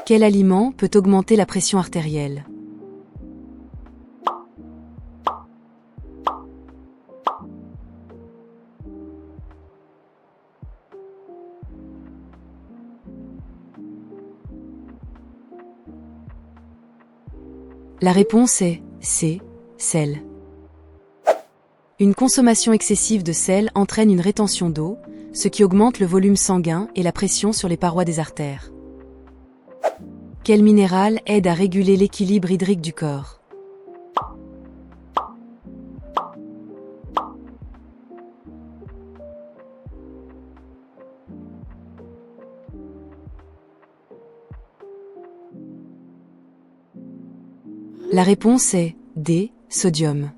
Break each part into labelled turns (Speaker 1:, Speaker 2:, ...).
Speaker 1: Quel aliment peut augmenter la pression artérielle? La réponse est C. Sel. Une consommation excessive de sel entraîne une rétention d'eau, ce qui augmente le volume sanguin et la pression sur les parois des artères. Quel minéral aide à réguler l'équilibre hydrique du corps? La réponse est D. Sodium.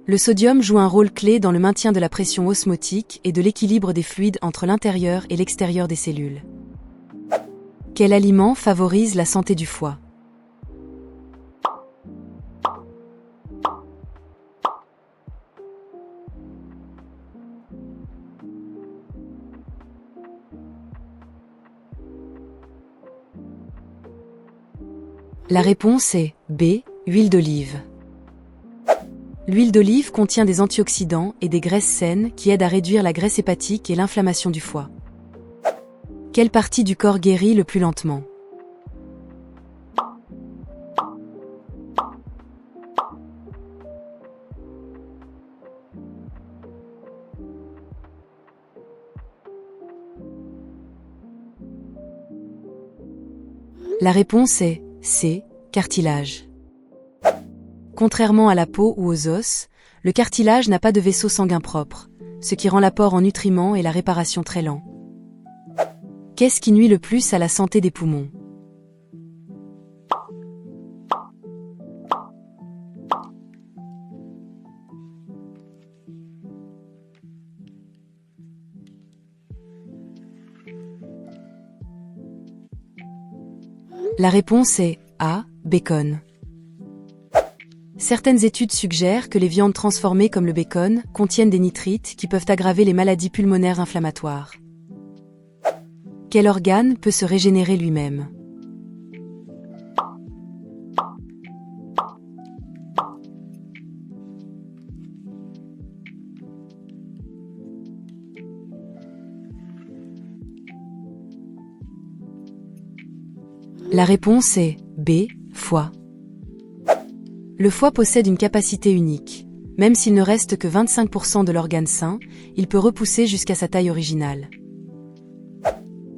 Speaker 1: Le sodium joue un rôle clé dans le maintien de la pression osmotique et de l'équilibre des fluides entre l'intérieur et l'extérieur des cellules. Quel aliment favorise la santé du foie? La réponse est B. Huile d'olive. L'huile d'olive contient des antioxydants et des graisses saines qui aident à réduire la graisse hépatique et l'inflammation du foie. Quelle partie du corps guérit le plus lentement? La réponse est C. Cartilage. Contrairement à la peau ou aux os, le cartilage n'a pas de vaisseau sanguin propre, ce qui rend l'apport en nutriments et la réparation très lent. Qu'est-ce qui nuit le plus à la santé des poumons? La réponse est A. Bacon. Certaines études suggèrent que les viandes transformées comme le bacon contiennent des nitrites qui peuvent aggraver les maladies pulmonaires inflammatoires. Quel organe peut se régénérer lui-même? La réponse est B. Foie. Le foie possède une capacité unique. Même s'il ne reste que 25% de l'organe sain, il peut repousser jusqu'à sa taille originale.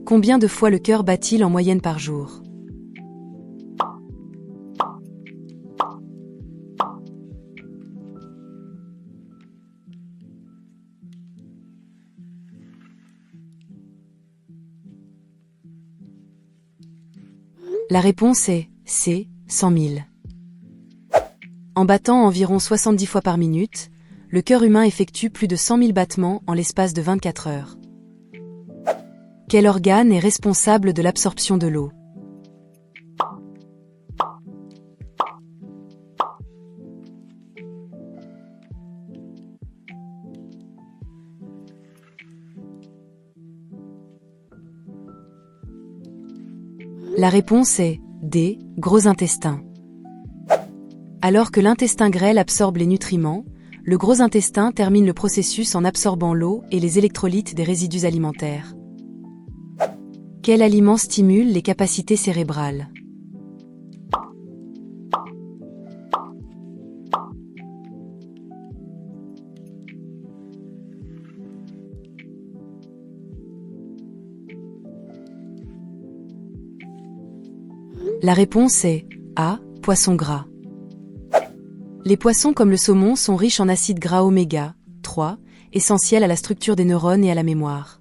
Speaker 1: Combien de fois le cœur bat-il en moyenne par jour? La réponse est C. 100 000. En battant environ 70 fois par minute, le cœur humain effectue plus de 100 000 battements en l'espace de 24 heures. Quel organe est responsable de l'absorption de l'eau? La réponse est D. Gros intestin. Alors que l'intestin grêle absorbe les nutriments, le gros intestin termine le processus en absorbant l'eau et les électrolytes des résidus alimentaires. Quel aliment stimule les capacités cérébrales? La réponse est A. Poisson gras. Les poissons comme le saumon sont riches en acides gras oméga 3, essentiels à la structure des neurones et à la mémoire.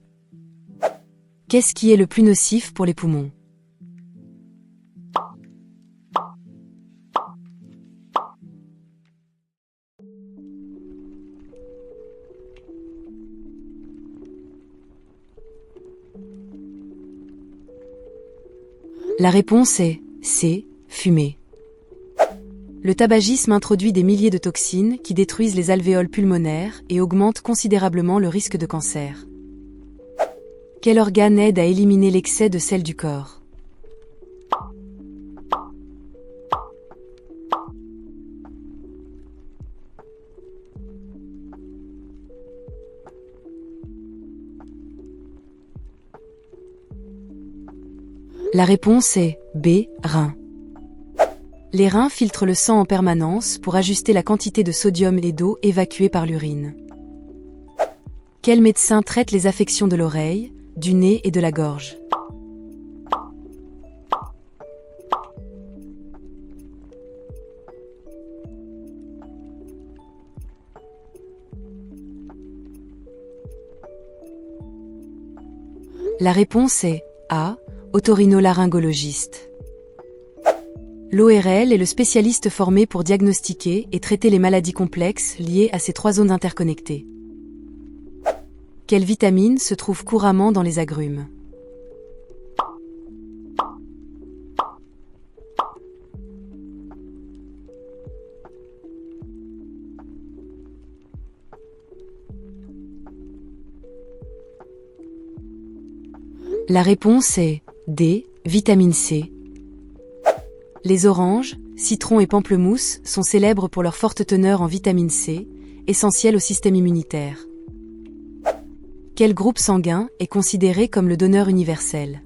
Speaker 1: Qu'est-ce qui est le plus nocif pour les poumons? La réponse est C. Fumer. Le tabagisme introduit des milliers de toxines qui détruisent les alvéoles pulmonaires et augmentent considérablement le risque de cancer. Quel organe aide à éliminer l'excès de sel du corps? La réponse est B, rein. Les reins filtrent le sang en permanence pour ajuster la quantité de sodium et d'eau évacuée par l'urine. Quel médecin traite les affections de l'oreille, du nez et de la gorge? La réponse est A, otorhinolaryngologiste. L'ORL est le spécialiste formé pour diagnostiquer et traiter les maladies complexes liées à ces trois zones interconnectées. Quelle vitamine se trouve couramment dans les agrumes? La réponse est D, vitamine C. Les oranges, citrons et pamplemousses sont célèbres pour leur forte teneur en vitamine C, essentielle au système immunitaire. Quel groupe sanguin est considéré comme le donneur universel?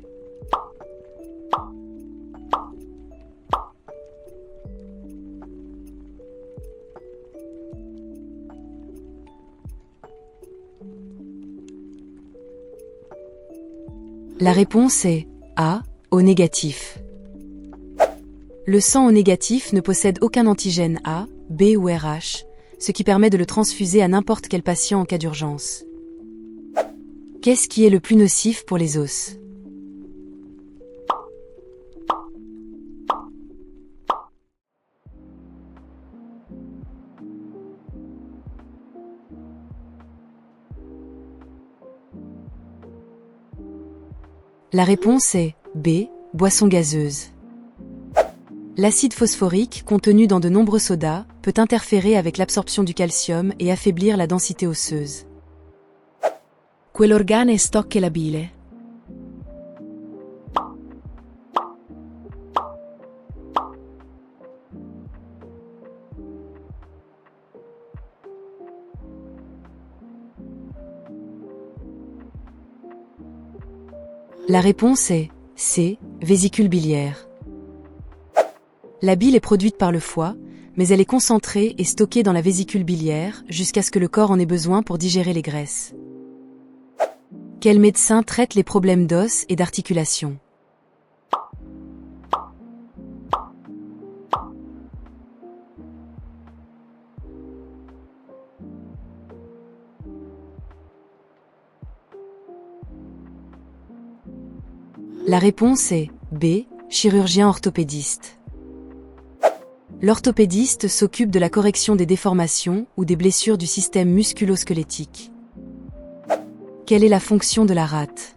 Speaker 1: La réponse est A, O négatif. Le sang O négatif ne possède aucun antigène A, B ou RH, ce qui permet de le transfuser à n'importe quel patient en cas d'urgence. Qu'est-ce qui est le plus nocif pour les os? La réponse est B, boisson gazeuse. L'acide phosphorique, contenu dans de nombreux sodas, peut interférer avec l'absorption du calcium et affaiblir la densité osseuse.
Speaker 2: Quell'organe stocca la bile.
Speaker 1: La réponse est C, vésicule biliaire. La bile est produite par le foie, mais elle est concentrée et stockée dans la vésicule biliaire jusqu'à ce que le corps en ait besoin pour digérer les graisses. Quel médecin traite les problèmes d'os et d'articulation? La réponse est B, chirurgien orthopédiste. L'orthopédiste s'occupe de la correction des déformations ou des blessures du système musculo-squelettique. Quelle est la fonction de la rate?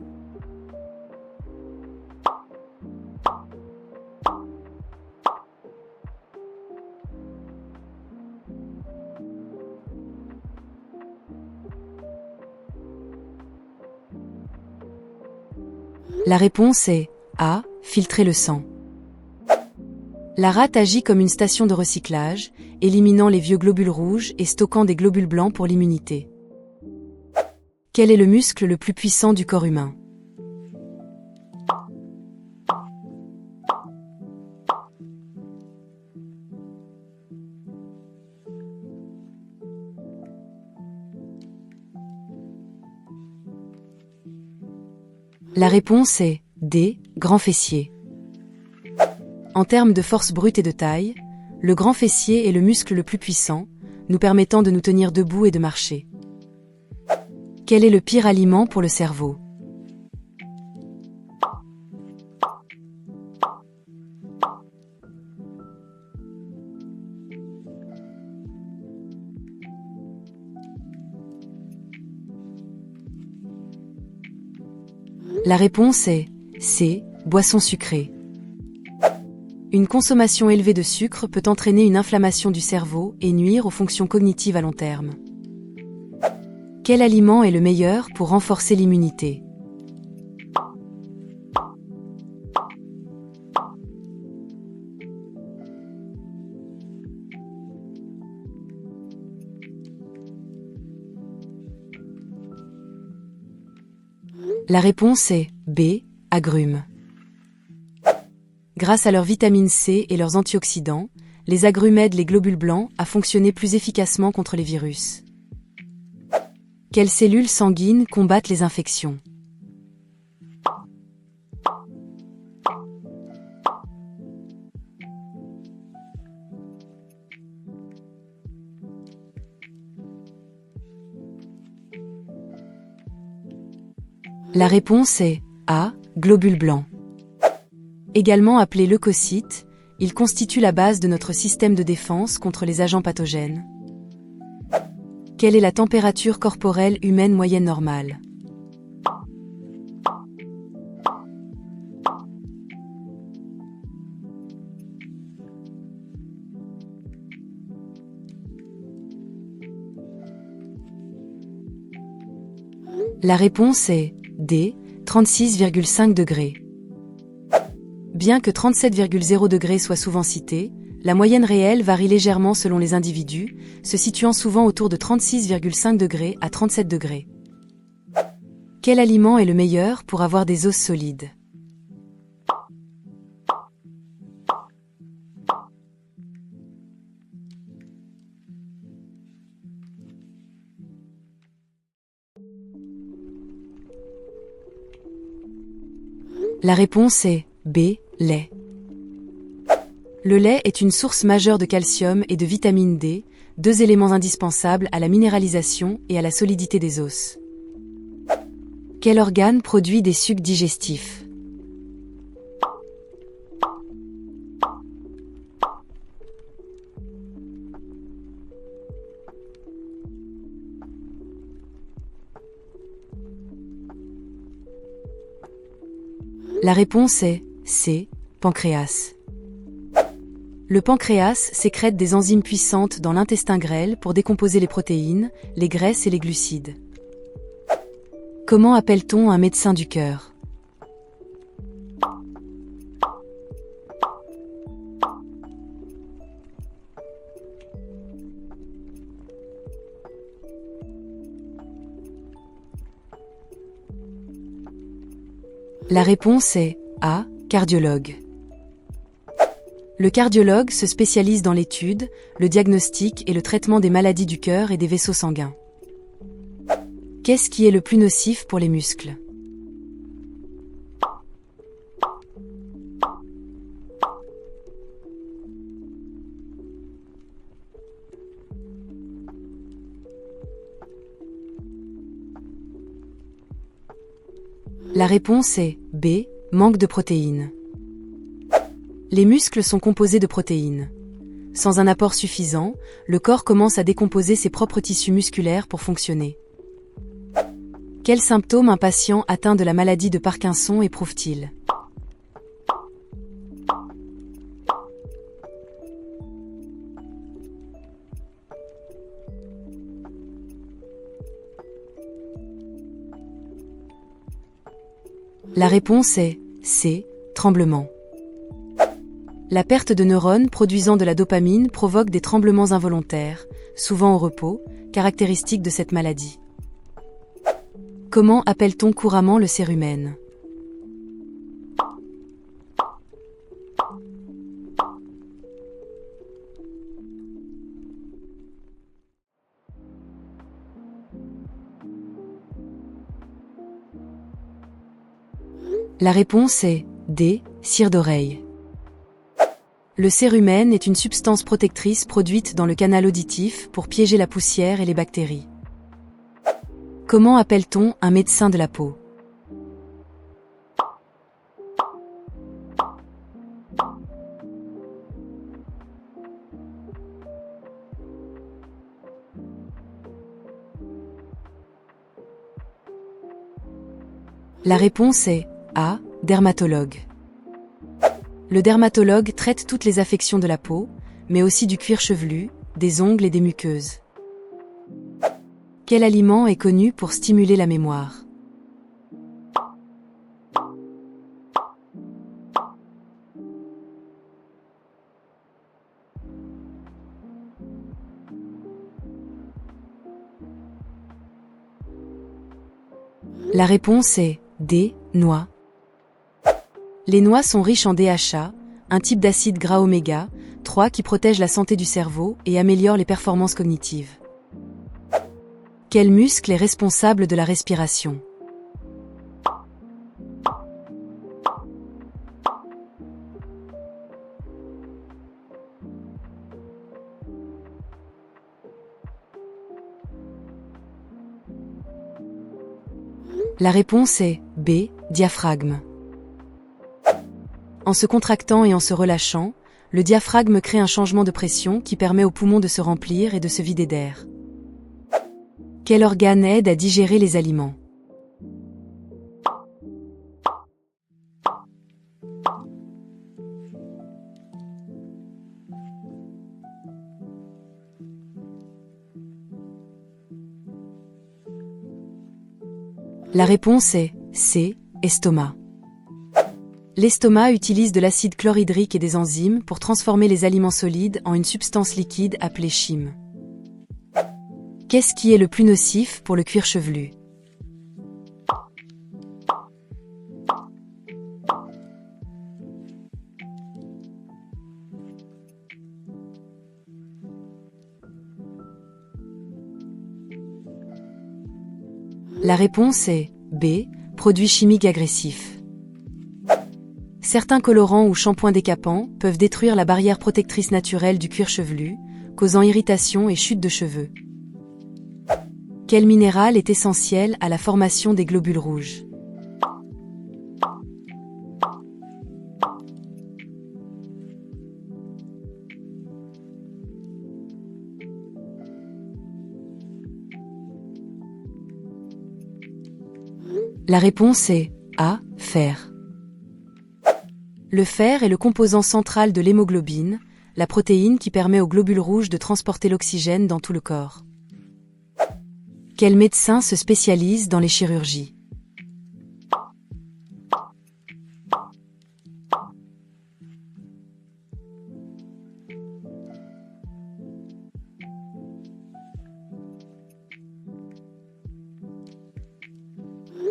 Speaker 1: La réponse est A, filtrer le sang. La rate agit comme une station de recyclage, éliminant les vieux globules rouges et stockant des globules blancs pour l'immunité. Quel est le muscle le plus puissant du corps humain? La réponse est D, grand fessier. En termes de force brute et de taille, le grand fessier est le muscle le plus puissant, nous permettant de nous tenir debout et de marcher. Quel est le pire aliment pour le cerveau? La réponse est C, boisson sucrée. Une consommation élevée de sucre peut entraîner une inflammation du cerveau et nuire aux fonctions cognitives à long terme. Quel aliment est le meilleur pour renforcer l'immunité? La réponse est B, agrumes. Grâce à leur vitamine C et leurs antioxydants, les agrumes aident les globules blancs à fonctionner plus efficacement contre les virus. Quelles cellules sanguines combattent les infections? La réponse est A. Globules blancs. Également appelés leucocytes, ils constituent la base de notre système de défense contre les agents pathogènes. Quelle est la température corporelle humaine moyenne normale? La réponse est D. 36,5 degrés. Bien que 37,0 degrés soit souvent cité, la moyenne réelle varie légèrement selon les individus, se situant souvent autour de 36,5 degrés à 37 degrés. Quel aliment est le meilleur pour avoir des os solides? La réponse est B. Lait. Le lait est une source majeure de calcium et de vitamine D, deux éléments indispensables à la minéralisation et à la solidité des os. Quel organe produit des sucs digestifs? La réponse est C. Pancréas. Le pancréas sécrète des enzymes puissantes dans l'intestin grêle pour décomposer les protéines, les graisses et les glucides. Comment appelle-t-on un médecin du cœur? La réponse est A. Cardiologue. Le cardiologue se spécialise dans l'étude, le diagnostic et le traitement des maladies du cœur et des vaisseaux sanguins. Qu'est-ce qui est le plus nocif pour les muscles? La réponse est B. Manque de protéines. Les muscles sont composés de protéines. Sans un apport suffisant, le corps commence à décomposer ses propres tissus musculaires pour fonctionner. Quels symptômes un patient atteint de la maladie de Parkinson éprouve-t-il? La réponse est C. Tremblement. La perte de neurones produisant de la dopamine provoque des tremblements involontaires, souvent au repos, caractéristiques de cette maladie. Comment appelle-t-on couramment le cérumen? La réponse est D. Cire d'oreille. Le cérumen est une substance protectrice produite dans le canal auditif pour piéger la poussière et les bactéries. Comment appelle-t-on un médecin de la peau? La réponse est A. Dermatologue. Le dermatologue traite toutes les affections de la peau, mais aussi du cuir chevelu, des ongles et des muqueuses. Quel aliment est connu pour stimuler la mémoire? La réponse est D. Noix. Les noix sont riches en DHA, un type d'acide gras oméga 3 qui protège la santé du cerveau et améliore les performances cognitives. Quel muscle est responsable de la respiration? La réponse est B, diaphragme. En se contractant et en se relâchant, le diaphragme crée un changement de pression qui permet aux poumons de se remplir et de se vider d'air. Quel organe aide à digérer les aliments? La réponse est C, estomac. L'estomac utilise de l'acide chlorhydrique et des enzymes pour transformer les aliments solides en une substance liquide appelée chyme. Qu'est-ce qui est le plus nocif pour le cuir chevelu? La réponse est B, produits chimiques agressifs. Certains colorants ou shampoings décapants peuvent détruire la barrière protectrice naturelle du cuir chevelu, causant irritation et chute de cheveux. Quel minéral est essentiel à la formation des globules rouges? La réponse est A, fer. Le fer est le composant central de l'hémoglobine, la protéine qui permet aux globules rouges de transporter l'oxygène dans tout le corps. Quel médecin se spécialise dans les chirurgies?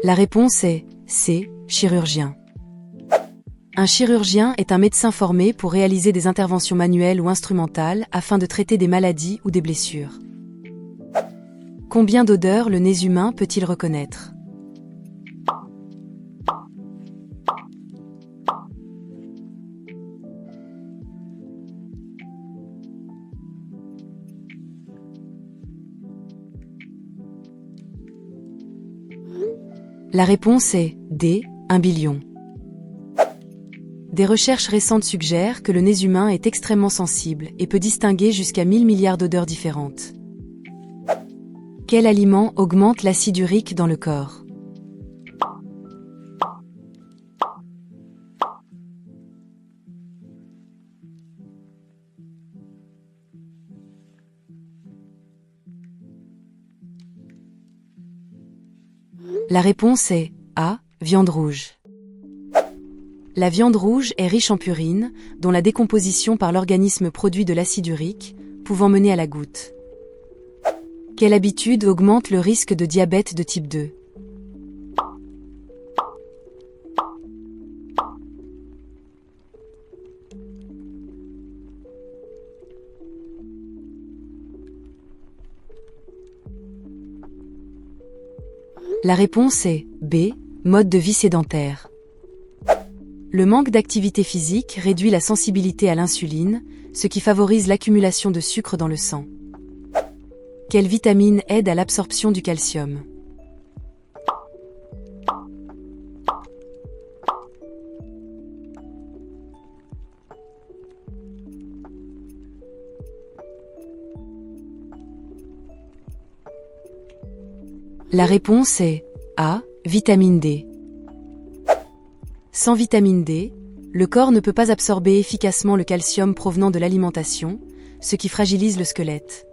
Speaker 1: La réponse est C, chirurgien. Un chirurgien est un médecin formé pour réaliser des interventions manuelles ou instrumentales afin de traiter des maladies ou des blessures. Combien d'odeurs le nez humain peut-il reconnaître? La réponse est D, 1 billion. Des recherches récentes suggèrent que le nez humain est extrêmement sensible et peut distinguer jusqu'à 1000 milliards d'odeurs différentes. Quel aliment augmente l'acide urique dans le corps? La réponse est A, viande rouge. La viande rouge est riche en purine, dont la décomposition par l'organisme produit de l'acide urique, pouvant mener à la goutte. Quelle habitude augmente le risque de diabète de type 2? La réponse est B, mode de vie sédentaire. Le manque d'activité physique réduit la sensibilité à l'insuline, ce qui favorise l'accumulation de sucre dans le sang. Quelle vitamine aide à l'absorption du calcium? La réponse est A, vitamine D. Sans vitamine D, le corps ne peut pas absorber efficacement le calcium provenant de l'alimentation, ce qui fragilise le squelette.